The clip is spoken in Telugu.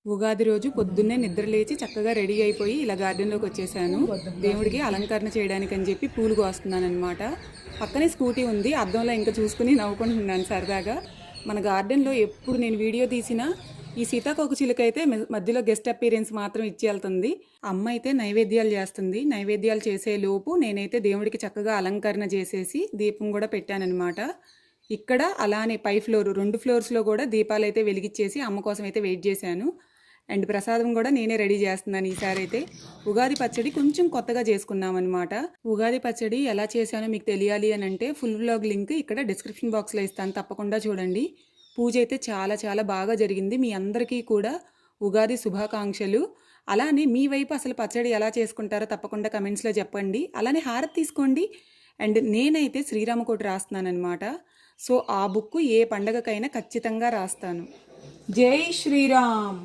ఉగాది రోజు పొద్దున్నే నిద్ర లేచి చక్కగా రెడీ అయిపోయి ఇలా గార్డెన్లోకి వచ్చేసాను. దేవుడికి అలంకరణ చేయడానికి అని చెప్పి పూలు కోస్తున్నాను అనమాట. పక్కనే స్కూటీ ఉంది, అద్దంలో ఇంకా చూసుకుని నవ్వుకుంటున్నాను సరదాగా. మన గార్డెన్లో ఎప్పుడు నేను వీడియో తీసినా ఈ సీతాకోకచిలుక అయితే మధ్యలో గెస్ట్ అపీరెన్స్ మాత్రం ఇచ్చి వెళ్తుంది. అమ్మ అయితే నైవేద్యాలు చేస్తుంది. నైవేద్యాలు చేసే లోపు నేనైతే దేవుడికి చక్కగా అలంకరణ చేసేసి దీపం కూడా పెట్టానన్నమాట. ఇక్కడ అలానే పై ఫ్లోర్ 2 ఫ్లోర్స్లో కూడా దీపాలు అయితే వెలిగించేసి అమ్మ కోసం అయితే వెయిట్ చేశాను. అండ్ ప్రసాదం కూడా నేనే రెడీ చేస్తున్నాను ఈసారి అయితే. ఉగాది పచ్చడి కొంచెం కొత్తగా చేసుకున్నాం అనమాట. ఉగాది పచ్చడి ఎలా చేశానో మీకు తెలియాలి అని అంటే ఫుల్ వ్లాగ్ లింక్ ఇక్కడ డిస్క్రిప్షన్ బాక్స్లో ఇస్తాను, తప్పకుండా చూడండి. పూజ అయితే చాలా చాలా బాగా జరిగింది. మీ అందరికీ కూడా ఉగాది శుభాకాంక్షలు. అలానే మీ వైపు అసలు పచ్చడి ఎలా చేసుకుంటారో తప్పకుండా కమెంట్స్లో చెప్పండి. అలానే హారతి తీసుకోండి. అండ్ నేనైతే శ్రీరామకోటి రాస్తున్నాను అనమాట. సో ఆ బుక్ ఏ పండగకైనా ఖచ్చితంగా రాస్తాను. జై శ్రీరామ్.